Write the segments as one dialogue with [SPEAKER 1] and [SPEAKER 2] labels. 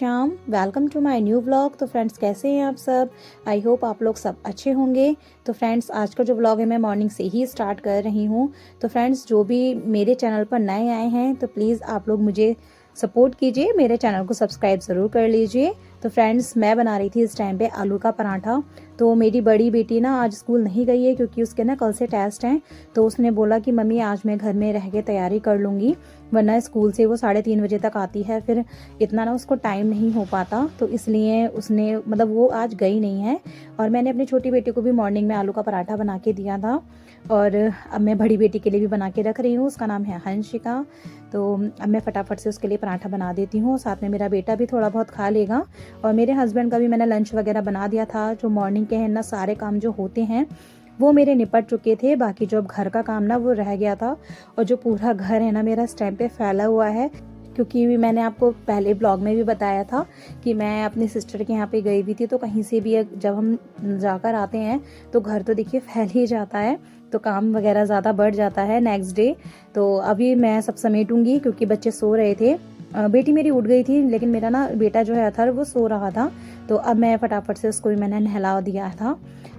[SPEAKER 1] शाम, welcome to my new vlog. तो friends कैसे हैं आप सब? आई होप आप लोग सब अच्छे होंगे। तो फ्रेंड्स आज का जो व्लॉग है मैं मॉर्निंग से ही स्टार्ट कर रही हूँ। तो फ्रेंड्स जो भी मेरे चैनल पर नए आए हैं तो प्लीज़ आप लोग मुझे सपोर्ट कीजिए, मेरे चैनल को सब्सक्राइब ज़रूर कर लीजिए। तो फ्रेंड्स मैं बना रही थी इस टाइम पे आलू का पराठा। तो मेरी बड़ी बेटी ना आज स्कूल नहीं गई है क्योंकि उसके ना कल से टेस्ट हैं। तो उसने बोला कि मम्मी आज मैं घर में रह के तैयारी कर लूँगी, वरना स्कूल से वो 3:30 बजे तक आती है, फिर इतना ना उसको टाइम नहीं हो पाता। तो इसलिए उसने वो आज गई नहीं है। और मैंने अपनी छोटी बेटी को भी मॉर्निंग में आलू का पराठा बना के दिया था और अब मैं बड़ी बेटी के लिए भी बना के रख रही हूँ। उसका नाम है हंशिका। तो अब मैं फटाफट से उसके लिए पराठा बना देती हूँ, साथ में मेरा बेटा भी थोड़ा बहुत खा लेगा। और मेरे हस्बैंड का भी मैंने लंच वगैरह बना दिया था। जो मॉर्निंग के हैं ना सारे काम जो होते हैं वो मेरे निपट चुके थे, बाकी जो अब घर का काम ना वो रह गया था। और जो पूरा घर है ना मेरा इस टाइम पे फैला हुआ है, क्योंकि मैंने आपको पहले ब्लॉग में भी बताया था कि मैं अपनी सिस्टर के यहाँ पे गई हुई थी। तो कहीं से भी जब हम जाकर आते हैं तो घर तो देखिए फैल ही जाता है, तो काम वगैरह ज़्यादा बढ़ जाता है नेक्स्ट डे। तो अभी मैं सब समेटूंगी क्योंकि बच्चे सो रहे थे। बेटी मेरी उठ गई थी, लेकिन मेरा ना बेटा जो है अथर वो सो रहा था। तो अब मैं फटाफट से उसको भी मैंने नहला दिया था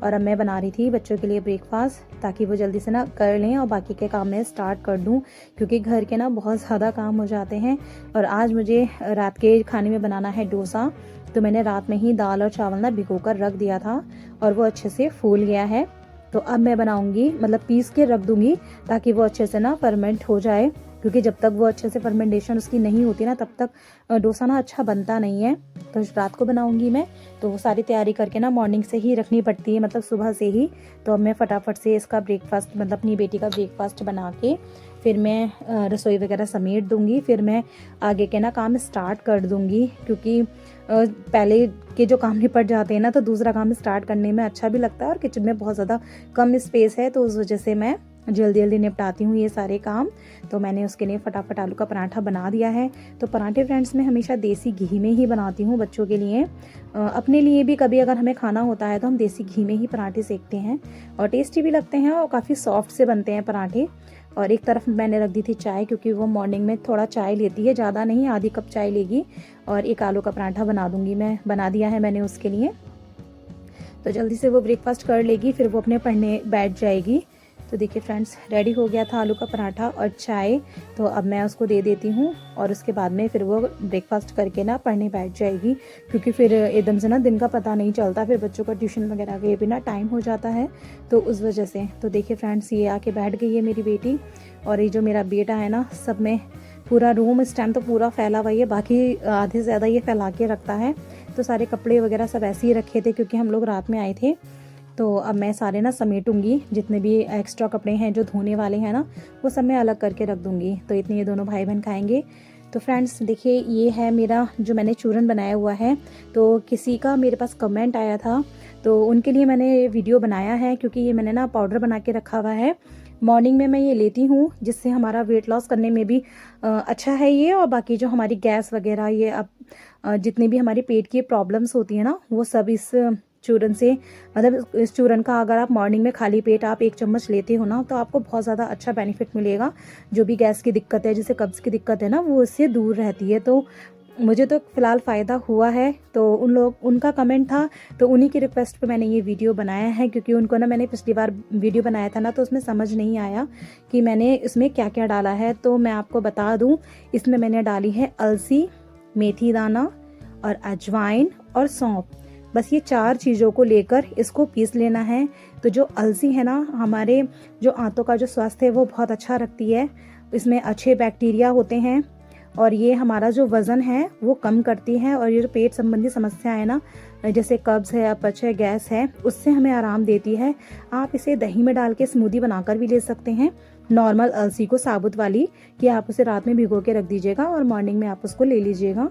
[SPEAKER 1] और अब मैं बना रही थी बच्चों के लिए ब्रेकफास्ट, ताकि वो जल्दी से ना कर लें और बाकी के काम मैं स्टार्ट कर दूं, क्योंकि घर के ना बहुत ज़्यादा काम हो जाते हैं। और आज मुझे रात के खाने में बनाना है डोसा। तो मैंने रात में ही दाल और चावल ना भिगो कर रख दिया था और वो अच्छे से फूल गया है। तो अब मैं बनाऊंगी, पीस के रख दूंगी ताकि वो अच्छे से ना फर्मेंट हो जाए, क्योंकि जब तक वो अच्छे से फर्मेंटेशन उसकी नहीं होती ना तब तक डोसा ना अच्छा बनता नहीं है। तो रात को बनाऊंगी मैं, तो वो सारी तैयारी करके ना मॉर्निंग से ही रखनी पड़ती है, सुबह से ही। तो अब मैं फटाफट से इसका ब्रेकफास्ट अपनी बेटी का ब्रेकफास्ट बना के फिर मैं रसोई वगैरह समेट दूंगी। फिर मैं आगे के ना काम स्टार्ट कर दूंगी, क्योंकि पहले के जो काम निपट जाते हैं ना तो दूसरा काम स्टार्ट करने में अच्छा भी लगता है। और किचन में बहुत ज़्यादा कम स्पेस है, तो उस वजह से मैं जल्दी जल्दी निपटाती हूँ ये सारे काम। तो मैंने उसके लिए फटाफट आलू का पराठा बना दिया है। तो पराठे फ्रेंड्स मैं हमेशा देसी घी में ही बनाती हूँ बच्चों के लिए। अपने लिए भी कभी अगर हमें खाना होता है तो हम देसी घी में ही पराठे सेकते हैं और टेस्टी भी लगते हैं और काफ़ी सॉफ्ट से बनते हैं पराठे। और एक तरफ मैंने रख दी थी चाय, क्योंकि वो मॉर्निंग में थोड़ा चाय लेती है, ज़्यादा नहीं, आधी कप चाय लेगी। और एक आलू का पराठा बना दूंगी, मैं बना दिया है मैंने उसके लिए। तो जल्दी से वो ब्रेकफास्ट कर लेगी, फिर वो अपने पढ़ने बैठ जाएगी। तो देखिए फ्रेंड्स रेडी हो गया था आलू का पराठा और चाय। तो अब मैं उसको दे देती हूँ और उसके बाद में फिर वो ब्रेकफास्ट करके ना पढ़ने बैठ जाएगी, क्योंकि फिर एकदम से ना दिन का पता नहीं चलता, फिर बच्चों का ट्यूशन वगैरह के भी ना टाइम हो जाता है, तो उस वजह से। तो देखिए फ्रेंड्स ये आके बैठ गई है मेरी बेटी। और ये जो मेरा बेटा है ना, सब में पूरा रूम इस टाइम तो पूरा फैला हुआ है, बाकी आधे से ज़्यादा ये फैला के रखता है। तो सारे कपड़े वगैरह सब ऐसे ही रखे थे क्योंकि हम लोग रात में आए थे। तो अब मैं सारे ना समेटूंगी, जितने भी एक्स्ट्रा कपड़े हैं जो धोने वाले हैं ना वो सब मैं अलग करके रख दूंगी। तो इतने ये दोनों भाई बहन खाएंगे। तो फ्रेंड्स देखिए ये है मेरा जो मैंने चूरन बनाया हुआ है। तो किसी का मेरे पास कमेंट आया था, तो उनके लिए मैंने वीडियो बनाया है, क्योंकि ये मैंने ना पाउडर बना के रखा हुआ है। मॉर्निंग में मैं ये लेती हूँ, जिससे हमारा वेट लॉस करने में भी अच्छा है ये। और बाकी जो हमारी गैस वगैरह ये अब जितनी भी हमारी पेट की प्रॉब्लम्स होती है ना वो सब इस चूरन से, इस चूरन का अगर आप मॉर्निंग में खाली पेट आप 1 चम्मच लेते हो ना तो आपको बहुत ज़्यादा अच्छा बेनिफिट मिलेगा। जो भी गैस की दिक्कत है, जैसे कब्ज़ की दिक्कत है ना, वो इससे दूर रहती है। तो मुझे तो फ़िलहाल फ़ायदा हुआ है। तो उनका कमेंट था, तो उन्हीं की रिक्वेस्ट पे मैंने ये वीडियो बनाया है, क्योंकि उनको ना मैंने पिछली बार वीडियो बनाया था ना तो उसमें समझ नहीं आया कि मैंने इसमें क्या क्या डाला है। तो मैं आपको बता दूँ, इसमें मैंने डाली है अलसी, मेथी दाना और अजवाइन और सौंफ। बस ये 4 चीज़ों को लेकर इसको पीस लेना है। तो जो अलसी है ना, हमारे जो आंतों का जो स्वास्थ्य है वो बहुत अच्छा रखती है, इसमें अच्छे बैक्टीरिया होते हैं और ये हमारा जो वज़न है वो कम करती है। और ये जो पेट संबंधी समस्या है ना, जैसे कब्ज़ है, अपच है, गैस है, उससे हमें आराम देती है। आप इसे दही में डाल के स्मूदी बनाकर भी ले सकते हैं, नॉर्मल अलसी को साबुत वाली, कि आप उसे रात में भिगो के रख दीजिएगा और मॉर्निंग में आप उसको ले लीजिएगा।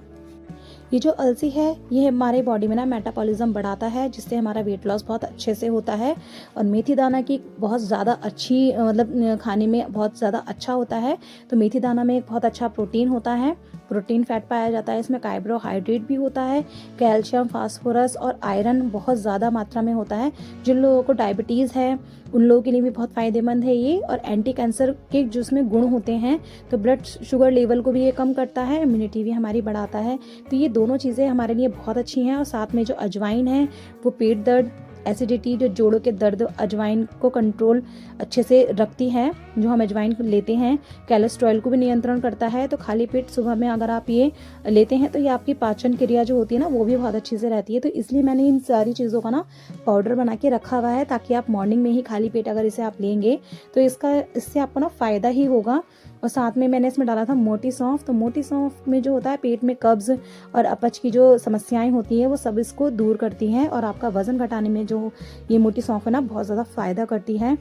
[SPEAKER 1] ये जो अलसी है ये हमारे बॉडी में ना मेटाबॉलिज्म बढ़ाता है, जिससे हमारा वेट लॉस बहुत अच्छे से होता है। और मेथी दाना की बहुत ज़्यादा अच्छी खाने में बहुत ज़्यादा अच्छा होता है। तो मेथी दाना में एक बहुत अच्छा प्रोटीन होता है, प्रोटीन फैट पाया जाता है, इसमें कार्बोहाइड्रेट भी होता है, कैल्शियम, फास्फोरस और आयरन बहुत ज़्यादा मात्रा में होता है। जिन लोगों को डायबिटीज़ है उन लोगों के लिए भी बहुत फ़ायदेमंद है ये। और एंटी कैंसर के जो इसमें गुण होते हैं, तो ब्लड शुगर लेवल को भी ये कम करता है, इम्यूनिटी भी हमारी बढ़ाता है। तो ये दोनों चीज़ें हमारे लिए बहुत अच्छी हैं। और साथ में जो अजवाइन है वो पेट दर्द, एसिडिटी, जो जोड़ों के दर्द, अजवाइन को कंट्रोल अच्छे से रखती है। जो हम अजवाइन लेते हैं कोलेस्ट्रॉल को भी नियंत्रण करता है। तो खाली पेट सुबह में अगर आप ये लेते हैं तो ये आपकी पाचन क्रिया जो होती है ना वो भी बहुत अच्छी से रहती है। तो इसलिए मैंने इन सारी चीज़ों का ना पाउडर बना के रखा हुआ है, ताकि आप मॉर्निंग में ही खाली पेट अगर इसे आप लेंगे तो इससे आपको ना फ़ायदा ही होगा। और साथ में मैंने इसमें डाला था मोटी सौंफ। तो मोटी सौंफ में जो होता है पेट में कब्ज़ और अपच की जो समस्याएं होती हैं वो सब इसको दूर करती हैं, और आपका वज़न घटाने में जो ये मोटी सौंफ है ना बहुत ज़्यादा फ़ायदा करती है।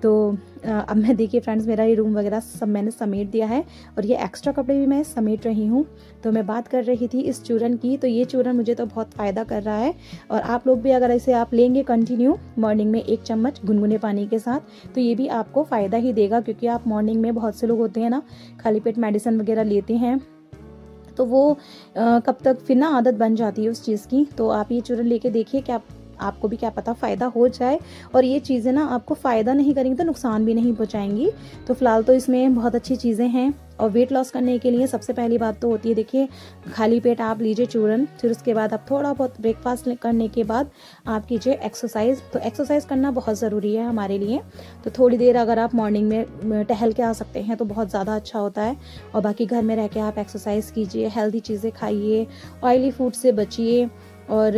[SPEAKER 1] तो अब मैं देखिए फ्रेंड्स, मेरा ये रूम वगैरह सब मैंने समेट दिया है, और ये एक्स्ट्रा कपड़े भी मैं समेट रही हूँ। तो मैं बात कर रही थी इस चूरन की। तो ये चूरन मुझे तो बहुत फ़ायदा कर रहा है, और आप लोग भी अगर इसे आप लेंगे कंटिन्यू मॉर्निंग में 1 चम्मच गुनगुने पानी के साथ, तो ये भी आपको फ़ायदा ही देगा। क्योंकि आप मॉर्निंग में बहुत से लोग होते हैं ना खाली पेट मेडिसिन वगैरह लेते हैं, तो वो कब तक फिर ना आदत बन जाती है उस चीज़ की। तो आप ये चूरन लेके देखिए कि आपको भी क्या पता फ़ायदा हो जाए। और ये चीज़ें ना आपको फ़ायदा नहीं करेंगी तो नुकसान भी नहीं पहुँचाएंगी। तो फ़िलहाल तो इसमें बहुत अच्छी चीज़ें हैं। और वेट लॉस करने के लिए सबसे पहली बात तो होती है, देखिए खाली पेट आप लीजिए चूरन, फिर उसके बाद आप थोड़ा बहुत ब्रेकफास्ट करने के बाद आप कीजिए एक्सरसाइज। तो एक्सरसाइज करना बहुत ज़रूरी है हमारे लिए। तो थोड़ी देर अगर आप मॉर्निंग में टहल के आ सकते हैं तो बहुत ज़्यादा अच्छा होता है। और बाकी घर में रह के आप एक्सरसाइज कीजिए, हेल्दी चीज़ें खाइए, ऑयली फूड से बचिए, और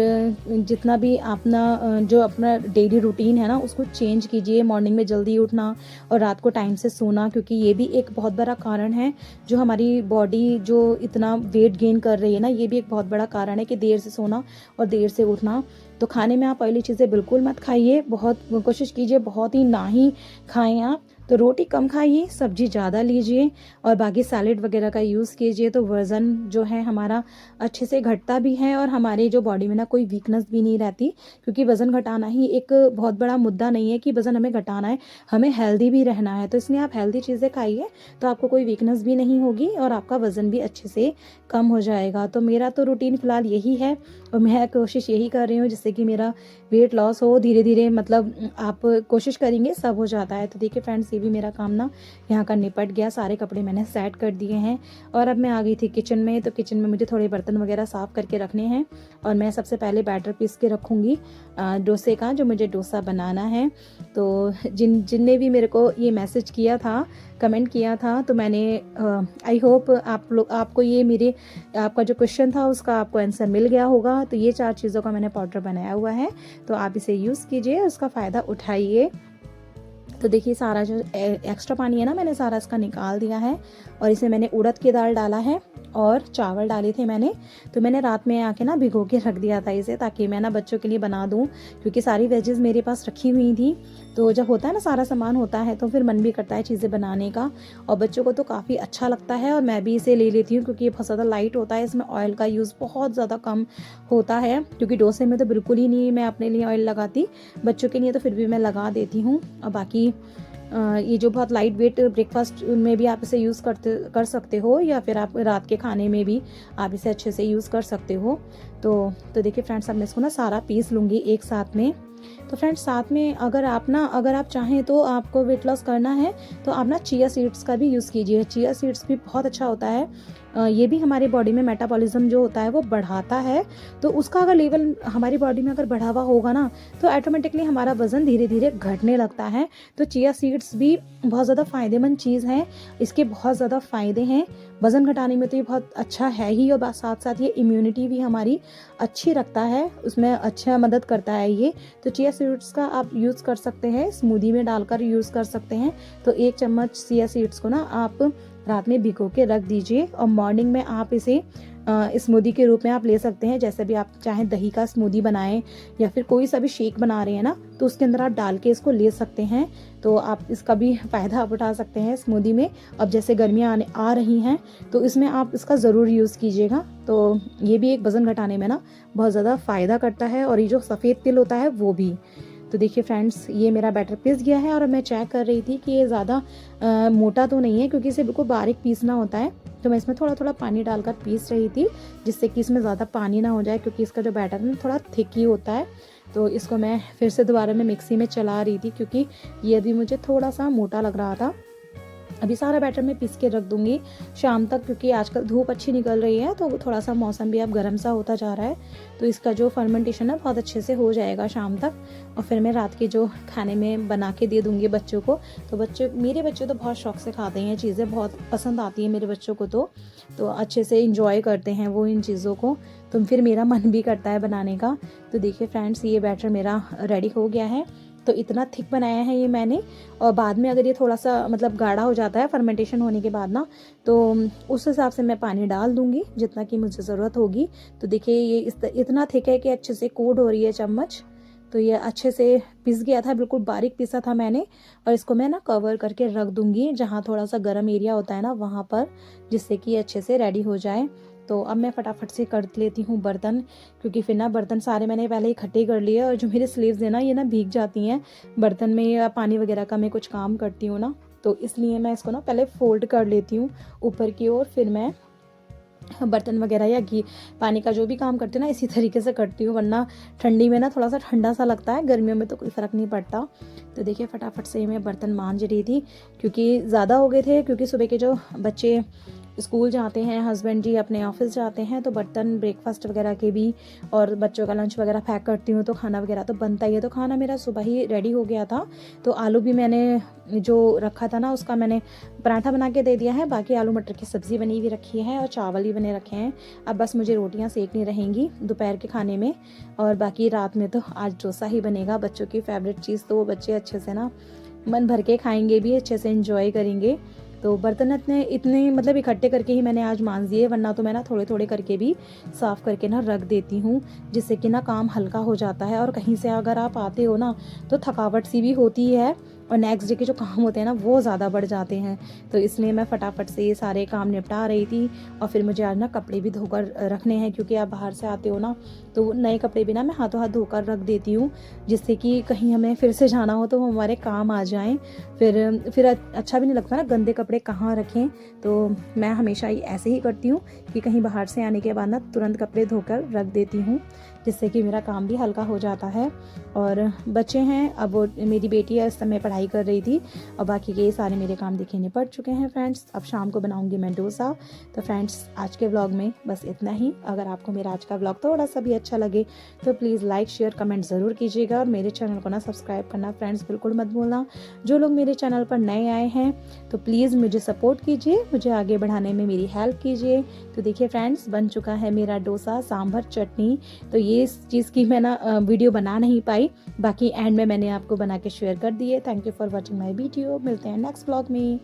[SPEAKER 1] जितना भी अपना डेली रूटीन है ना उसको चेंज कीजिए। मॉर्निंग में जल्दी उठना और रात को टाइम से सोना, क्योंकि ये भी एक बहुत बड़ा कारण है जो हमारी बॉडी जो इतना वेट गेन कर रही है ना, ये भी एक बहुत बड़ा कारण है कि देर से सोना और देर से उठना। तो खाने में आप ऑयली चीज़ें बिल्कुल मत खाइए, बहुत कोशिश कीजिए बहुत ही ना ही खाएं आप। तो रोटी कम खाइए, सब्जी ज़्यादा लीजिए, और बाकी सैलेड वगैरह का यूज़ कीजिए। तो वज़न जो है हमारा अच्छे से घटता भी है, और हमारे जो बॉडी में ना कोई वीकनेस भी नहीं रहती। क्योंकि वज़न घटाना ही एक बहुत बड़ा मुद्दा नहीं है कि वज़न हमें घटाना है, हमें हेल्दी भी रहना है। तो इसलिए आप हेल्दी चीज़ें खाइए, तो आपको कोई वीकनेस भी नहीं होगी, और आपका वज़न भी अच्छे से कम हो जाएगा। तो मेरा तो रूटीन फ़िलहाल यही है, और मैं कोशिश यही कर रही हूँ जिससे कि मेरा वेट लॉस हो धीरे धीरे। मतलब आप कोशिश करेंगे सब हो जाता है। तो देखिए फ्रेंड्स, ये भी मेरा काम ना यहाँ का निपट गया। सारे कपड़े मैंने सेट कर दिए हैं, और अब मैं आ गई थी किचन में। तो किचन में मुझे थोड़े बर्तन वगैरह साफ़ करके रखने हैं, और मैं सबसे पहले बैटर पीस के रखूँगी डोसे का, जो मुझे डोसा बनाना है। तो जिनने भी मेरे को ये मैसेज किया था, कमेंट किया था, तो मैंने आई होप आपको ये आपका जो क्वेश्चन था उसका आपको आंसर मिल गया होगा। तो ये 4 चीज़ों का मैंने पाउडर बनाया हुआ है, तो आप इसे यूज़ कीजिए, उसका फ़ायदा उठाइए। तो देखिए सारा जो एक्स्ट्रा पानी है ना मैंने सारा इसका निकाल दिया है, और इसमें मैंने उड़द की दाल डाला है और चावल डाले थे मैंने। तो मैंने रात में आके ना भिगो के रख दिया था इसे, ताकि मैं ना बच्चों के लिए बना दूं, क्योंकि सारी वेजेस मेरे पास रखी हुई थी। तो जब होता है ना सारा सामान होता है तो फिर मन भी करता है चीज़ें बनाने का, और बच्चों को तो काफ़ी अच्छा लगता है। और मैं भी इसे ले लेती हूँ क्योंकि ये बहुत ज़्यादा लाइट होता है, इसमें ऑयल का यूज़ बहुत ज़्यादा कम होता है। क्योंकि डोसे में तो बिल्कुल ही नहीं मैं अपने लिए ऑयल लगाती, बच्चों के लिए तो फिर भी मैं लगा देती हूँ। और बाकी ये जो बहुत लाइट वेट ब्रेकफास्ट में भी आप इसे यूज़ कर सकते हो, या फिर आप रात के खाने में भी आप इसे अच्छे से यूज़ कर सकते हो। तो देखिए फ्रेंड्स, अब मैं इसको ना सारा पीस लूँगी एक साथ में। तो फ्रेंड्स, साथ में अगर आप चाहें तो आपको वेट लॉस करना है तो आप ना चिया सीड्स का भी यूज़ कीजिए। चिया सीड्स भी बहुत अच्छा होता है, ये भी हमारी बॉडी में मेटाबॉलिज्म जो होता है वो बढ़ाता है। तो उसका अगर लेवल हमारी बॉडी में अगर बढ़ावा होगा ना, तो ऑटोमेटिकली हमारा वज़न धीरे धीरे घटने लगता है। तो चिया सीड्स भी बहुत ज़्यादा फ़ायदेमंद चीज़ है, इसके बहुत ज़्यादा फ़ायदे हैं। वज़न घटाने में तो ये बहुत अच्छा है ही, और साथ साथ ये इम्यूनिटी भी हमारी अच्छी रखता है, उसमें अच्छा मदद करता है ये। तो चिया सीड्स का आप यूज़ कर सकते हैं, स्मूदी में डालकर यूज़ कर सकते हैं। तो 1 चम्मच चिया सीड्स को ना आप रात में भिगो के रख दीजिए, और मॉर्निंग में आप इसे स्मूदी के रूप में आप ले सकते हैं। जैसे भी आप चाहें दही का स्मूदी बनाएं, या फिर कोई सा भी शेक बना रहे हैं ना, तो उसके अंदर आप डाल के इसको ले सकते हैं। तो आप इसका भी फ़ायदा आप उठा सकते हैं स्मूदी में। अब जैसे गर्मियाँ आ रही हैं तो इसमें आप इसका ज़रूर यूज़ कीजिएगा। तो ये भी एक वज़न घटाने में ना बहुत ज़्यादा फ़ायदा करता है, और ये जो सफ़ेद तिल होता है वो भी। तो देखिए फ्रेंड्स, ये मेरा बैटर पीस गया है, और मैं चेक कर रही थी कि ये ज़्यादा मोटा तो नहीं है, क्योंकि इसे बिल्कुल बारीक पीसना होता है। तो मैं इसमें थोड़ा थोड़ा पानी डालकर पीस रही थी, जिससे कि इसमें ज़्यादा पानी ना हो जाए, क्योंकि इसका जो बैटर है थोड़ा थिक ही होता है। तो इसको मैं फिर से दोबारा मैं मिक्सी में चला रही थी, क्योंकि ये अभी मुझे थोड़ा सा मोटा लग रहा था। अभी सारा बैटर मैं पीस के रख दूंगी शाम तक, क्योंकि आजकल धूप अच्छी निकल रही है, तो थोड़ा सा मौसम भी अब गर्म सा होता जा रहा है, तो इसका जो फर्मेंटेशन है बहुत अच्छे से हो जाएगा शाम तक। और फिर मैं रात के जो खाने में बना के दे दूंगी बच्चों को। तो मेरे बच्चे तो बहुत शौक से खाते हैं, चीज़ें बहुत पसंद आती हैं मेरे बच्चों को, तो अच्छे से इंजॉय करते हैं वो इन चीज़ों को। तो फिर मेरा मन भी करता है बनाने का। तो देखिए फ्रेंड्स, ये बैटर मेरा रेडी हो गया है। तो इतना थिक बनाया है ये मैंने। और बाद में अगर ये थोड़ा सा मतलब गाढ़ा हो जाता है फर्मेंटेशन होने के बाद ना, तो उस हिसाब से मैं पानी डाल दूंगी जितना कि मुझे ज़रूरत होगी। तो देखिए ये इतना थिक है कि अच्छे से कोट हो रही है चम्मच। तो ये अच्छे से पिस गया था, बिल्कुल बारीक पिसा था मैंने। और इसको मैं ना कवर करके रख दूंगी जहाँ थोड़ा सा गर्म एरिया होता है ना वहाँ पर, जिससे कि अच्छे से रेडी हो जाए। तो अब मैं फटाफट से कर लेती हूँ बर्तन, क्योंकि फिर ना बर्तन सारे मैंने पहले इकट्ठे कर लिए। और जो मेरे स्लीव्स है ना, ये ना भीग जाती हैं बर्तन में, या पानी वगैरह का मैं कुछ काम करती हूँ ना, तो इसलिए मैं इसको ना पहले फोल्ड कर लेती हूँ ऊपर की ओर। फिर मैं बर्तन वगैरह या घी पानी का जो भी काम करती हूँ ना, इसी तरीके से करती हूँ, वरना ठंडी में ना थोड़ा सा ठंडा सा लगता है, गर्मियों में तो कोई फ़र्क नहीं पड़ता। तो देखिए फटाफट से मैं बर्तन मांज रही थी, क्योंकि ज़्यादा हो गए थे, क्योंकि सुबह के जो बच्चे स्कूल जाते हैं, हस्बैंड जी अपने ऑफिस जाते हैं, तो बर्तन ब्रेकफास्ट वगैरह के भी, और बच्चों का लंच वगैरह पैक करती हूँ, तो खाना वगैरह तो बनता ही है। तो खाना मेरा सुबह ही रेडी हो गया था। तो आलू भी मैंने जो रखा था ना, उसका मैंने पराठा बना के दे दिया है। बाकी आलू मटर की सब्ज़ी बनी हुई रखी है, और चावल भी बने रखे हैं। अब बस मुझे रोटियां सेकनी रहेंगी दोपहर के खाने में। और बाकी रात में तो आज डोसा ही बनेगा, बच्चों की फेवरेट चीज़, तो वो बच्चे अच्छे से ना मन भर के खाएंगे भी, अच्छे से इंजॉय करेंगे। तो बर्तन इतने मतलब इकट्ठे करके ही मैंने आज मांज दिए, वरना तो मैं ना थोड़े थोड़े करके भी साफ़ करके ना रख देती हूँ, जिससे कि ना काम हल्का हो जाता है। और कहीं से अगर आप आते हो ना, तो थकावट सी भी होती है, और नेक्स्ट डे के जो काम होते हैं ना वो ज़्यादा बढ़ जाते हैं। तो इसलिए मैं फटाफट से ये सारे काम निपटा रही थी। और फिर मुझे आज ना कपड़े भी धोकर रखने हैं, क्योंकि आप बाहर से आते हो ना, तो नए कपड़े भी ना मैं हाथों हाथ धोकर रख देती हूँ, जिससे कि कहीं हमें फिर से जाना हो तो वो हमारे काम आ जाएं। फिर अच्छा भी नहीं लगता ना गंदे कपड़े कहाँ रखें। तो मैं हमेशा ही ऐसे ही करती हूँ कि कहीं बाहर से आने के बाद ना तुरंत कपड़े धोकर रख देती हूँ, जिससे कि मेरा काम भी हल्का हो जाता है। और बच्चे हैं, अब वो मेरी बेटी है, इस समय पढ़ाई कर रही थी, और बाकी के सारे मेरे काम देखे निपट चुके हैं फ्रेंड्स। अब शाम को बनाऊंगी मैं डोसा। तो फ्रेंड्स आज के व्लॉग में बस इतना ही। अगर आपको मेरा आज का व्लॉग थोड़ा सा भी अच्छा लगे तो प्लीज़ लाइक शेयर कमेंट ज़रूर कीजिएगा, और मेरे चैनल को ना सब्सक्राइब करना फ्रेंड्स बिल्कुल मत भूलना। जो लोग मेरे चैनल पर नए आए हैं तो प्लीज़ मुझे सपोर्ट कीजिए, मुझे आगे बढ़ाने में मेरी हेल्प कीजिए। तो देखिए फ्रेंड्स, बन चुका है मेरा डोसा सांभर चटनी। तो ये इस चीज़ की मैं ना वीडियो बना नहीं पाई, बाकी एंड में मैंने आपको बना के शेयर कर दिए। Thank you for watching my video. मिलते हैं नेक्स्ट व्लॉग में।